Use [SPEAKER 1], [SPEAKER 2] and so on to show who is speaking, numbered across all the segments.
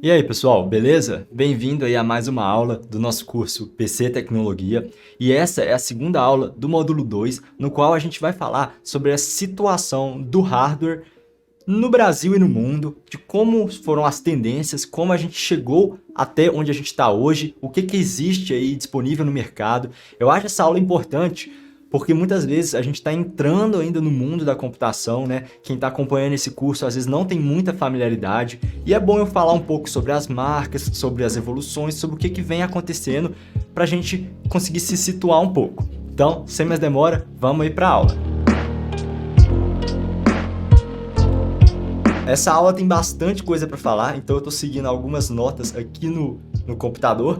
[SPEAKER 1] E aí, pessoal, beleza? Bem-vindo aí a mais uma aula do nosso curso PC Tecnologia. E essa é a segunda aula do módulo 2, no qual a gente vai falar sobre a situação do hardware no Brasil e no mundo, de como foram as tendências, como a gente chegou até onde a gente está hoje, o que existe aí disponível no mercado. Eu acho essa aula importante porque muitas vezes a gente está entrando ainda no mundo da computação, né? Quem está acompanhando esse curso às vezes não tem muita familiaridade e é bom eu falar um pouco sobre as marcas, sobre as evoluções, sobre o que vem acontecendo para a gente conseguir se situar um pouco. Então, sem mais demora, vamos aí para a aula. Essa aula tem bastante coisa para falar, então eu estou seguindo algumas notas aqui no computador.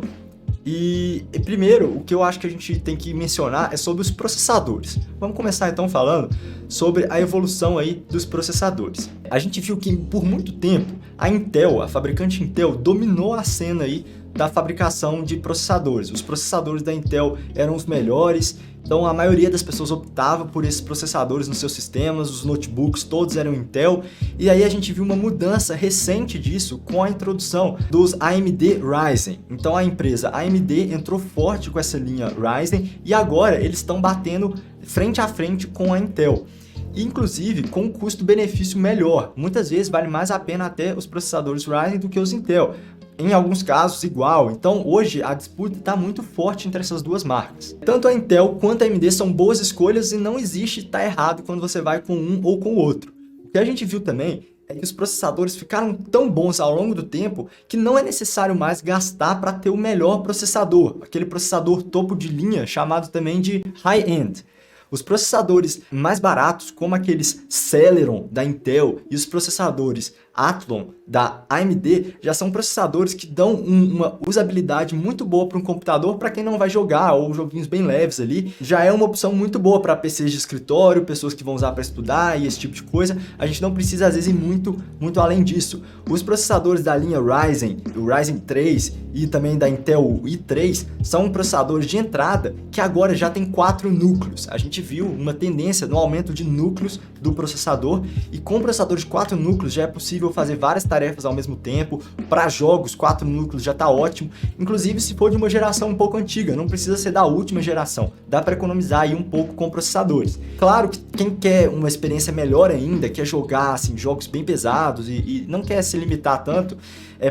[SPEAKER 1] E primeiro, o que eu acho que a gente tem que mencionar é sobre os processadores. Vamos começar então falando sobre a evolução aí dos processadores. A gente viu que por muito tempo a Intel, a fabricante Intel, dominou a cena aí da fabricação de processadores. Os processadores da Intel eram os melhores, então a maioria das pessoas optava por esses processadores nos seus sistemas, os notebooks todos eram Intel, e aí a gente viu uma mudança recente disso com a introdução dos AMD Ryzen. Então a empresa AMD entrou forte com essa linha Ryzen e agora eles estão batendo frente a frente com a Intel. Inclusive com um custo-benefício melhor. Muitas vezes vale mais a pena até os processadores Ryzen do que os Intel. Em alguns casos igual, então hoje a disputa está muito forte entre essas duas marcas. Tanto a Intel quanto a AMD são boas escolhas e não existe estar errado quando você vai com um ou com o outro. O que a gente viu também é que os processadores ficaram tão bons ao longo do tempo que não é necessário mais gastar para ter o melhor processador, aquele processador topo de linha chamado também de high-end. Os processadores mais baratos, como aqueles Celeron da Intel e os processadores Athlon da AMD, já são processadores que dão uma usabilidade muito boa para um computador para quem não vai jogar ou joguinhos bem leves ali. Já é uma opção muito boa para PCs de escritório, pessoas que vão usar para estudar e esse tipo de coisa. A gente não precisa às vezes ir muito além disso. Os processadores da linha Ryzen, o Ryzen 3 e também da Intel i3 são processadores de entrada que agora já tem 4 núcleos. A gente viu uma tendência no aumento de núcleos do processador e com processadores de 4 núcleos já é possível fazer várias tarefas ao mesmo tempo. Para jogos, 4 núcleos já está ótimo. Inclusive se for de uma geração um pouco antiga, não precisa ser da última geração. Dá para economizar aí um pouco com processadores. Claro que quem quer uma experiência melhor ainda, quer jogar assim, jogos bem pesados e não quer se limitar tanto,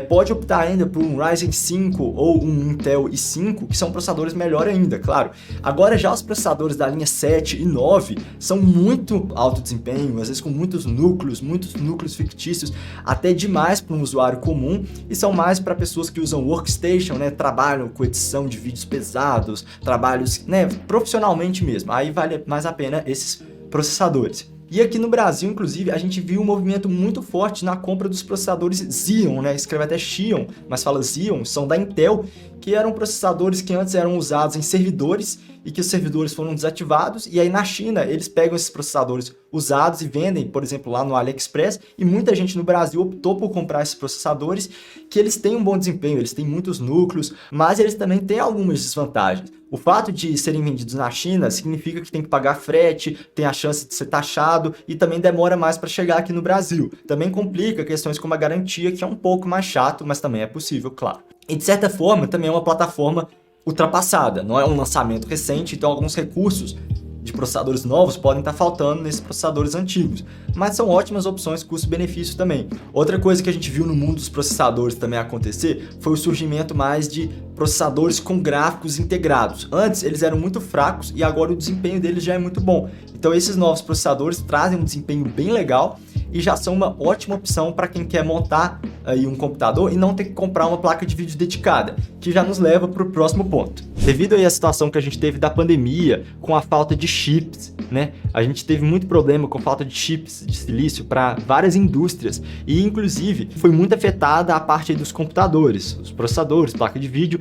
[SPEAKER 1] pode optar ainda por um Ryzen 5 ou um Intel i5, que são processadores melhor ainda, claro. Agora já os processadores da linha 7 e 9 são muito alto desempenho, às vezes com muitos núcleos fictícios, até demais para um usuário comum, e são mais para pessoas que usam workstation, né, trabalham com edição de vídeos pesados, trabalhos, né, profissionalmente mesmo. Aí vale mais a pena esses processadores. E aqui no Brasil, inclusive, a gente viu um movimento muito forte na compra dos processadores Xeon, né? Escreve até Xion, mas fala Xeon, são da Intel, que eram processadores que antes eram usados em servidores e que os servidores foram desativados, e aí na China eles pegam esses processadores usados e vendem, por exemplo, lá no AliExpress, e muita gente no Brasil optou por comprar esses processadores, que eles têm um bom desempenho, eles têm muitos núcleos, mas eles também têm algumas desvantagens. O fato de serem vendidos na China significa que tem que pagar frete, tem a chance de ser taxado e também demora mais para chegar aqui no Brasil. Também complica questões como a garantia, que é um pouco mais chato, mas também é possível, claro. E de certa forma, também é uma plataforma ultrapassada, não é um lançamento recente, então alguns recursos de processadores novos podem estar faltando nesses processadores antigos, mas são ótimas opções custo-benefício também. Outra coisa que a gente viu no mundo dos processadores também acontecer foi o surgimento mais de processadores com gráficos integrados. Antes eles eram muito fracos e agora o desempenho deles já é muito bom. Então esses novos processadores trazem um desempenho bem legal e já são uma ótima opção para quem quer montar aí um computador e não ter que comprar uma placa de vídeo dedicada, que já nos leva para o próximo ponto. Devido aí à situação que a gente teve da pandemia, com a falta de chips, né? A gente teve muito problema com a falta de chips de silício para várias indústrias e inclusive foi muito afetada a parte aí dos computadores, os processadores, placa de vídeo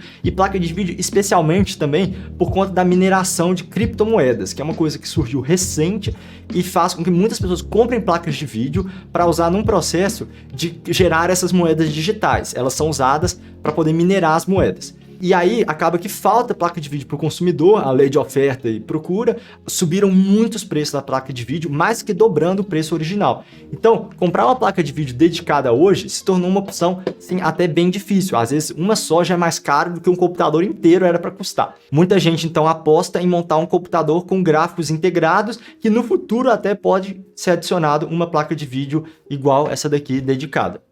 [SPEAKER 1] especialmente também por conta da mineração de criptomoedas, que é uma coisa que surgiu recente e faz com que muitas pessoas comprem placas de vídeo para usar num processo de gerar essas moedas digitais. Elas são usadas para poder minerar as moedas. E aí acaba que falta placa de vídeo para o consumidor, a lei de oferta e procura, subiram muitos preços da placa de vídeo, mais que dobrando o preço original. Então, comprar uma placa de vídeo dedicada hoje se tornou uma opção, sim, até bem difícil. Às vezes, uma só já é mais caro do que um computador inteiro era para custar. Muita gente, então, aposta em montar um computador com gráficos integrados, que no futuro até pode ser adicionado uma placa de vídeo igual essa daqui dedicada.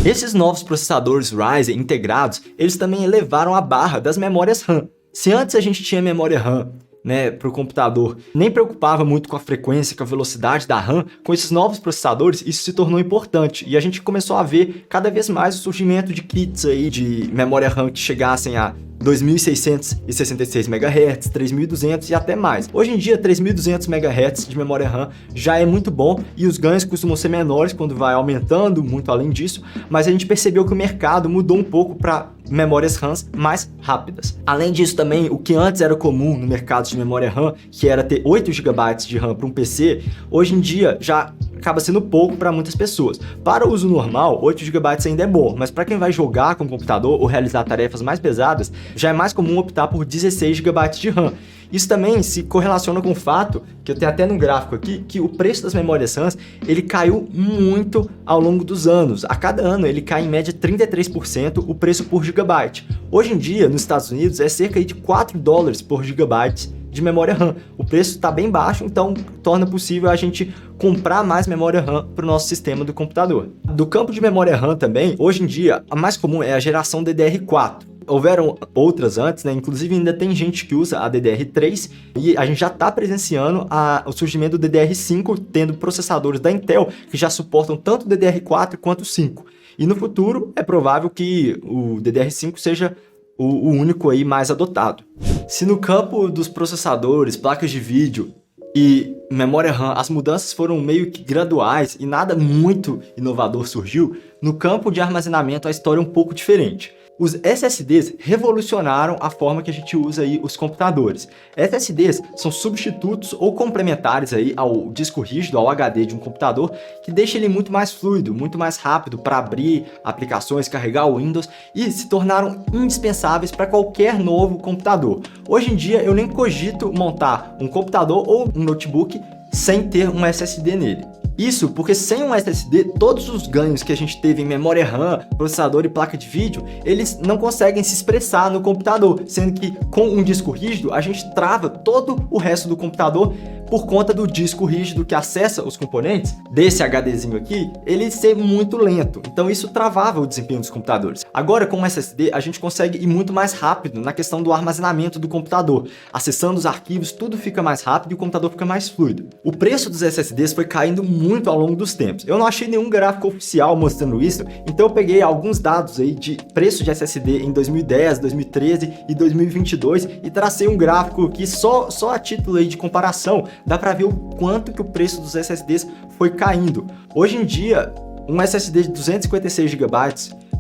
[SPEAKER 1] Esses novos processadores Ryzen integrados, eles também elevaram a barra das memórias RAM. Se antes a gente tinha memória RAM, né, para o computador, nem preocupava muito com a frequência, com a velocidade da RAM, com esses novos processadores isso se tornou importante e a gente começou a ver cada vez mais o surgimento de kits aí de memória RAM que chegassem a 2.666 MHz, 3.200 e até mais. Hoje em dia, 3.200 MHz de memória RAM já é muito bom e os ganhos costumam ser menores quando vai aumentando, muito além disso, mas a gente percebeu que o mercado mudou um pouco para memórias RAMs mais rápidas. Além disso também, o que antes era comum no mercado de memória RAM, que era ter 8 GB de RAM para um PC, hoje em dia já acaba sendo pouco para muitas pessoas. Para o uso normal, 8 GB ainda é bom, mas para quem vai jogar com o computador ou realizar tarefas mais pesadas, já é mais comum optar por 16 GB de RAM. Isso também se correlaciona com o fato, que eu tenho até no gráfico aqui, que o preço das memórias RAMs, ele caiu muito ao longo dos anos. A cada ano ele cai em média 33% o preço por gigabyte. Hoje em dia, nos Estados Unidos, é cerca de $4 por gigabyte de memória RAM. O preço está bem baixo, então torna possível a gente comprar mais memória RAM para o nosso sistema do computador. Do campo de memória RAM também, hoje em dia, a mais comum é a geração DDR4. Houveram outras antes, né? Inclusive ainda tem gente que usa a DDR3 e a gente já está presenciando o surgimento do DDR5, tendo processadores da Intel que já suportam tanto o DDR4 quanto o 5. E no futuro é provável que o DDR5 seja o único aí mais adotado. Se no campo dos processadores, placas de vídeo e memória RAM as mudanças foram meio que graduais e nada muito inovador surgiu, no campo de armazenamento a história é um pouco diferente. Os SSDs revolucionaram a forma que a gente usa aí os computadores. SSDs são substitutos ou complementares aí ao disco rígido, ao HD de um computador, que deixa ele muito mais fluido, muito mais rápido para abrir aplicações, carregar o Windows e se tornaram indispensáveis para qualquer novo computador. Hoje em dia eu nem cogito montar um computador ou um notebook sem ter um SSD nele. Isso porque sem um SSD, todos os ganhos que a gente teve em memória RAM, processador e placa de vídeo, eles não conseguem se expressar no computador, sendo que com um disco rígido a gente trava todo o resto do computador por conta do disco rígido que acessa os componentes desse HDzinho aqui, ele ser muito lento. Então isso travava o desempenho dos computadores. Agora com o SSD a gente consegue ir muito mais rápido na questão do armazenamento do computador. Acessando os arquivos, tudo fica mais rápido e o computador fica mais fluido. O preço dos SSDs foi caindo muito ao longo dos tempos. Eu não achei nenhum gráfico oficial mostrando isso, então eu peguei alguns dados aí de preço de SSD em 2010, 2013 e 2022 e tracei um gráfico que só a título aí de comparação dá para ver o quanto que o preço dos SSDs foi caindo. Hoje em dia, um SSD de 256 GB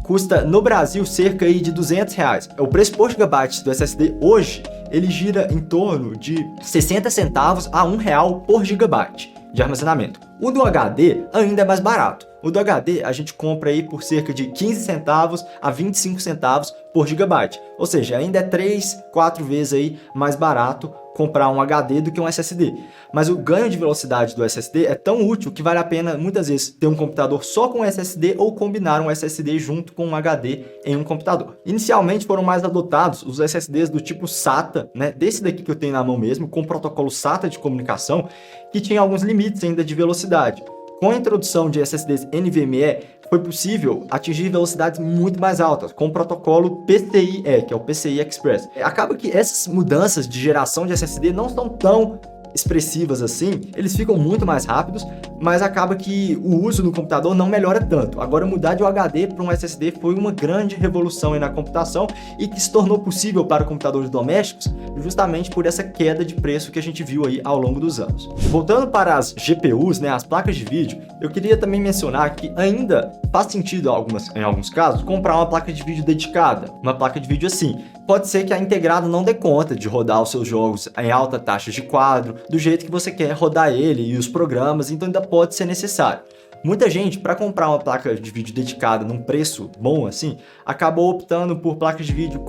[SPEAKER 1] custa no Brasil cerca aí de R$200. O preço por gigabyte do SSD hoje, ele gira em torno de 60 centavos a R$1 por gigabyte de armazenamento. O do HD ainda é mais barato. O do HD a gente compra aí por cerca de 15 centavos a 25 centavos por gigabyte. Ou seja, ainda é 3, 4 vezes aí mais barato comprar um HD do que um SSD. Mas o ganho de velocidade do SSD é tão útil que vale a pena muitas vezes ter um computador só com SSD ou combinar um SSD junto com um HD em um computador. Inicialmente foram mais adotados os SSDs do tipo SATA, né? Desse daqui que eu tenho na mão mesmo, com protocolo SATA de comunicação, que tinha alguns limites ainda de velocidade. Com a introdução de SSDs NVMe, foi possível atingir velocidades muito mais altas, com o protocolo PCIe, que é o PCI Express. Acaba que essas mudanças de geração de SSD não são tão expressivas assim, eles ficam muito mais rápidos, mas acaba que o uso no computador não melhora tanto. Agora, mudar de um HD para um SSD foi uma grande revolução aí na computação e que se tornou possível para computadores domésticos justamente por essa queda de preço que a gente viu aí ao longo dos anos. Voltando para as GPUs, né, as placas de vídeo, eu queria também mencionar que ainda faz sentido em alguns casos comprar uma placa de vídeo dedicada, uma placa de vídeo assim. Pode ser que a integrada não dê conta de rodar os seus jogos em alta taxa de quadro, do jeito que você quer rodar ele e os programas, então ainda pode ser necessário. Muita gente, para comprar uma placa de vídeo dedicada num preço bom assim, acabou optando por placas de vídeo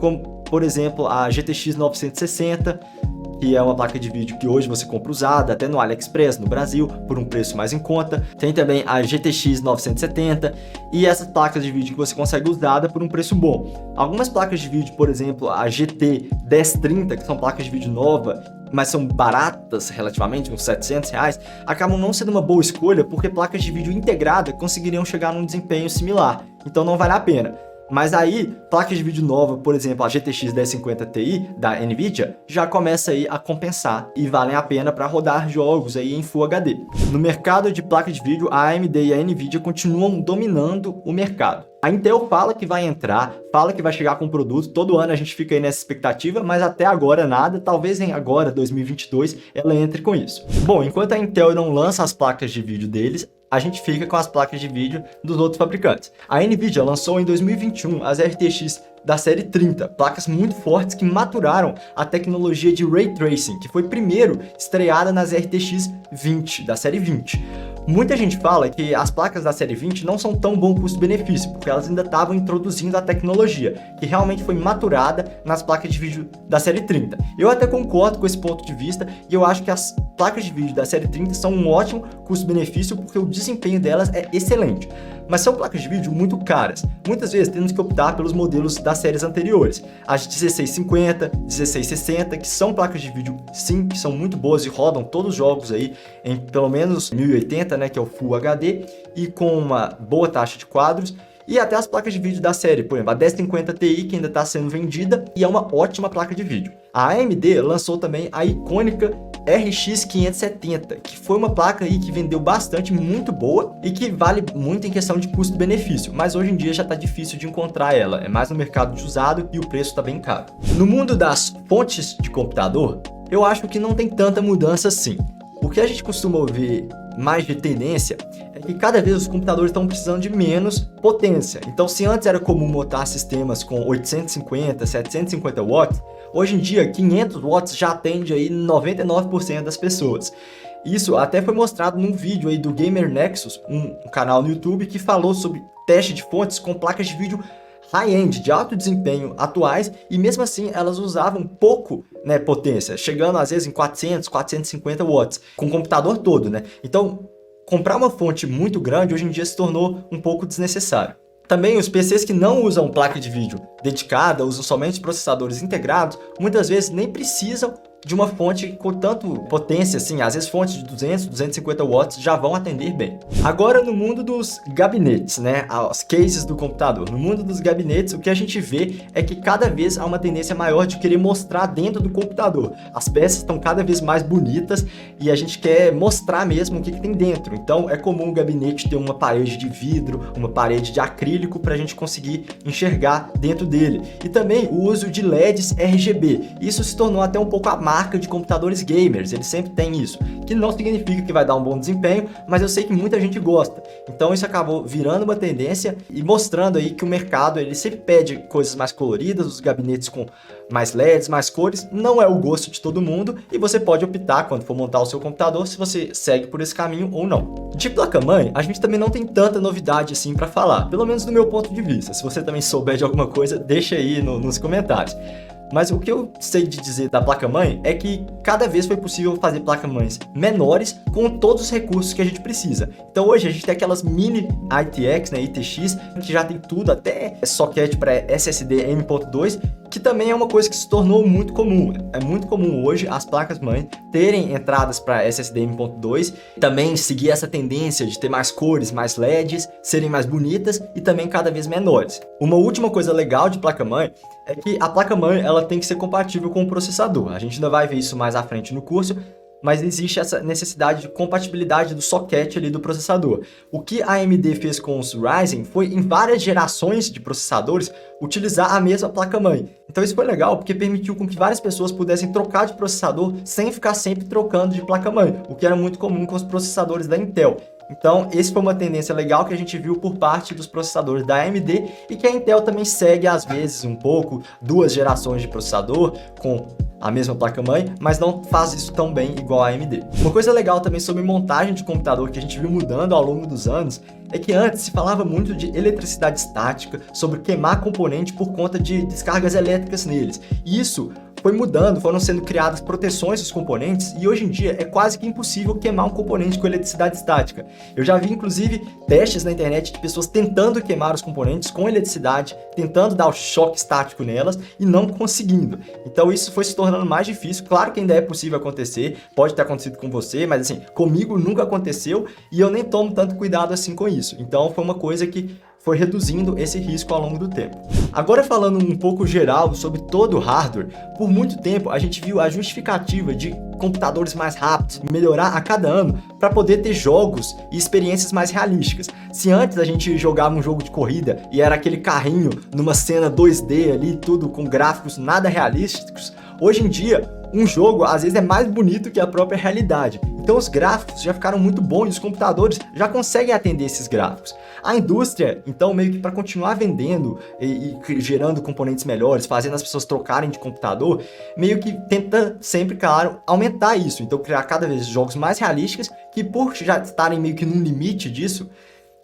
[SPEAKER 1] por exemplo, a GTX 960, que é uma placa de vídeo que hoje você compra usada, até no AliExpress, no Brasil, por um preço mais em conta. Tem também a GTX 970 e essas placas de vídeo que você consegue usada por um preço bom. Algumas placas de vídeo, por exemplo, a GT 1030, que são placas de vídeo nova, mas são baratas relativamente, uns R$700, acabam não sendo uma boa escolha porque placas de vídeo integrada conseguiriam chegar num desempenho similar, então não vale a pena. Mas aí, placas de vídeo nova, por exemplo, a GTX 1050 Ti da Nvidia, já começa aí a compensar e valem a pena para rodar jogos aí em Full HD. No mercado de placas de vídeo, a AMD e a Nvidia continuam dominando o mercado. A Intel fala que vai entrar, fala que vai chegar com um produto, todo ano a gente fica aí nessa expectativa, mas até agora nada, talvez em agora, 2022, ela entre com isso. Bom, enquanto a Intel não lança as placas de vídeo deles, a gente fica com as placas de vídeo dos outros fabricantes. A Nvidia lançou em 2021 as RTX da série 30, placas muito fortes que maturaram a tecnologia de Ray Tracing, que foi primeiro estreada nas RTX 20, da série 20. Muita gente fala que as placas da série 20 não são tão bom custo-benefício, porque elas ainda estavam introduzindo a tecnologia, que realmente foi maturada nas placas de vídeo da série 30. Eu até concordo com esse ponto de vista, e eu acho que as placas de vídeo da série 30 são um ótimo custo-benefício, porque o desempenho delas é excelente. Mas são placas de vídeo muito caras. Muitas vezes temos que optar pelos modelos das séries anteriores. As 1650, 1660, que são placas de vídeo, sim, que são muito boas e rodam todos os jogos aí em pelo menos 1080, né, que é o Full HD, e com uma boa taxa de quadros. E até as placas de vídeo da série, por exemplo, a 1050 Ti, que ainda está sendo vendida, e é uma ótima placa de vídeo. A AMD lançou também a icônica RX 570, que foi uma placa aí que vendeu bastante, muito boa, e que vale muito em questão de custo-benefício, mas hoje em dia já está difícil de encontrar ela, é mais no mercado de usado e o preço está bem caro. No mundo das fontes de computador, eu acho que não tem tanta mudança assim. O que a gente costuma ver mais de tendência é que cada vez os computadores estão precisando de menos potência. Então, se antes era comum montar sistemas com 850, 750 watts, hoje em dia 500 watts já atende aí 99% das pessoas. Isso até foi mostrado num vídeo aí do Gamer Nexus, um canal no YouTube que falou sobre teste de fontes com placas de vídeo high-end, de alto desempenho atuais, e mesmo assim elas usavam pouco, né, potência, chegando às vezes em 400, 450 watts, com o computador todo, né? Então, comprar uma fonte muito grande hoje em dia se tornou um pouco desnecessário. Também os PCs que não usam placa de vídeo dedicada, usam somente processadores integrados, muitas vezes nem precisam de uma fonte com tanto potência assim, às vezes fontes de 200, 250 watts já vão atender bem. Agora no mundo dos gabinetes, né, os cases do computador, no mundo dos gabinetes o que a gente vê é que cada vez há uma tendência maior de querer mostrar dentro do computador. As peças estão cada vez mais bonitas e a gente quer mostrar mesmo o que tem dentro. Então é comum o gabinete ter uma parede de vidro, uma parede de acrílico para a gente conseguir enxergar dentro dele. E também o uso de LEDs RGB. Isso se tornou até um pouco a marca de computadores gamers, eles sempre têm isso, que não significa que vai dar um bom desempenho, mas eu sei que muita gente gosta. Então isso acabou virando uma tendência e mostrando aí que o mercado ele sempre pede coisas mais coloridas, os gabinetes com mais LEDs, mais cores, não é o gosto de todo mundo e você pode optar quando for montar o seu computador se você segue por esse caminho ou não. De placa-mãe, a gente também não tem tanta novidade assim para falar, pelo menos do meu ponto de vista. Se você também souber de alguma coisa, deixa aí nos comentários. Mas o que eu sei de dizer da placa-mãe é que cada vez foi possível fazer placa-mães menores com todos os recursos que a gente precisa. Então hoje a gente tem aquelas mini ITX, né, ITX, que já tem tudo, até socket para SSD M.2, que também é uma coisa que se tornou muito comum. É muito comum hoje as placas-mãe terem entradas para SSD M.2, também seguir essa tendência de ter mais cores, mais LEDs, serem mais bonitas e também cada vez menores. Uma última coisa legal de placa-mãe é que a placa-mãe ela tem que ser compatível com o processador. A gente ainda vai ver isso mais à frente no curso, mas existe essa necessidade de compatibilidade do socket ali do processador. O que a AMD fez com os Ryzen foi, em várias gerações de processadores, utilizar a mesma placa-mãe. Então isso foi legal porque permitiu com que várias pessoas pudessem trocar de processador sem ficar sempre trocando de placa-mãe, o que era muito comum com os processadores da Intel. Então, essa foi uma tendência legal que a gente viu por parte dos processadores da AMD e que a Intel também segue às vezes um pouco, 2 gerações de processador com a mesma placa-mãe, mas não faz isso tão bem igual a AMD. Uma coisa legal também sobre montagem de computador que a gente viu mudando ao longo dos anos é que antes se falava muito de eletricidade estática, sobre queimar componente por conta de descargas elétricas neles. E isso foi mudando, foram sendo criadas proteções dos componentes e hoje em dia é quase que impossível queimar um componente com eletricidade estática. Eu já vi inclusive testes na internet de pessoas tentando queimar os componentes com eletricidade, tentando dar o choque estático nelas e não conseguindo. Então isso foi se tornando mais difícil. Claro que ainda é possível acontecer, pode ter acontecido com você, mas assim, comigo nunca aconteceu e eu nem tomo tanto cuidado assim com isso. Então foi uma coisa que foi reduzindo esse risco ao longo do tempo. Agora falando um pouco geral sobre todo o hardware, por muito tempo a gente viu a justificativa de computadores mais rápidos melhorar a cada ano para poder ter jogos e experiências mais realísticas. Se antes a gente jogava um jogo de corrida e era aquele carrinho numa cena 2D ali, tudo com gráficos nada realísticos, hoje em dia um jogo às vezes é mais bonito que a própria realidade. Então os gráficos já ficaram muito bons e os computadores já conseguem atender esses gráficos. A indústria, então, meio que para continuar vendendo e gerando componentes melhores, fazendo as pessoas trocarem de computador, meio que tenta sempre, claro, aumentar isso. Então criar cada vez jogos mais realísticos que, por já estarem meio que num limite disso,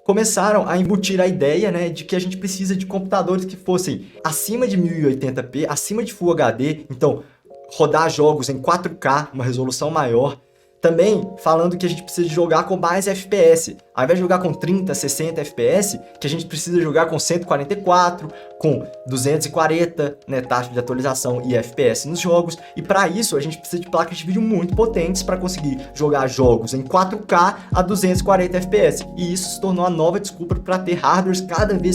[SPEAKER 1] começaram a embutir a ideia, né, de que a gente precisa de computadores que fossem acima de 1080p, acima de Full HD, então rodar jogos em 4K, uma resolução maior. Também falando que a gente precisa de jogar com mais FPS. Ao invés de jogar com 30, 60 FPS, que a gente precisa jogar com 144, com 240, né, taxa de atualização e FPS nos jogos. E para isso a gente precisa de placas de vídeo muito potentes para conseguir jogar jogos em 4K a 240 FPS. E isso se tornou a nova desculpa para ter hardwares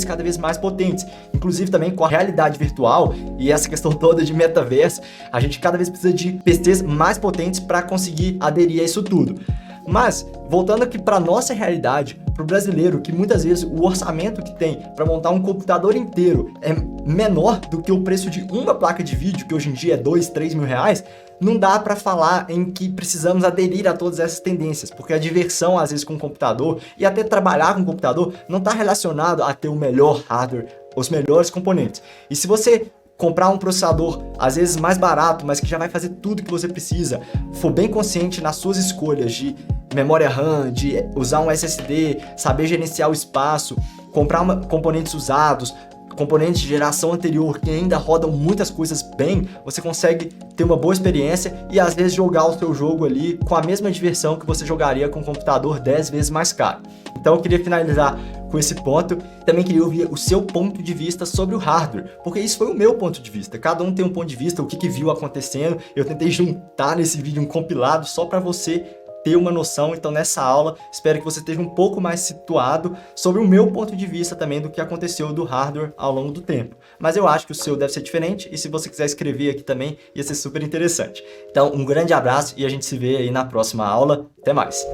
[SPEAKER 1] cada vez mais potentes. Inclusive também com a realidade virtual e essa questão toda de metaverso, a gente cada vez precisa de PCs mais potentes para conseguir aderir a isso tudo. Mas, voltando aqui para nossa realidade, para o brasileiro, que muitas vezes o orçamento que tem para montar um computador inteiro é menor do que o preço de uma placa de vídeo, que hoje em dia é 2, 3 mil reais, não dá para falar em que precisamos aderir a todas essas tendências, porque a diversão, às vezes, com o computador e até trabalhar com o computador não está relacionado a ter o melhor hardware, os melhores componentes. E se você comprar um processador, às vezes mais barato, mas que já vai fazer tudo que você precisa, for bem consciente nas suas escolhas de memória RAM, de usar um SSD, saber gerenciar o espaço, comprar componentes usados, componentes de geração anterior que ainda rodam muitas coisas bem, você consegue ter uma boa experiência e às vezes jogar o seu jogo ali com a mesma diversão que você jogaria com um computador 10 vezes mais caro. Então eu queria finalizar com esse ponto. Também queria ouvir o seu ponto de vista sobre o hardware, porque isso foi o meu ponto de vista. Cada um tem um ponto de vista, o que viu acontecendo. Eu tentei juntar nesse vídeo um compilado só para você ter uma noção. Então nessa aula, espero que você esteja um pouco mais situado sobre o meu ponto de vista também do que aconteceu do hardware ao longo do tempo. Mas eu acho que o seu deve ser diferente e se você quiser escrever aqui também, ia ser super interessante. Então um grande abraço e a gente se vê aí na próxima aula. Até mais!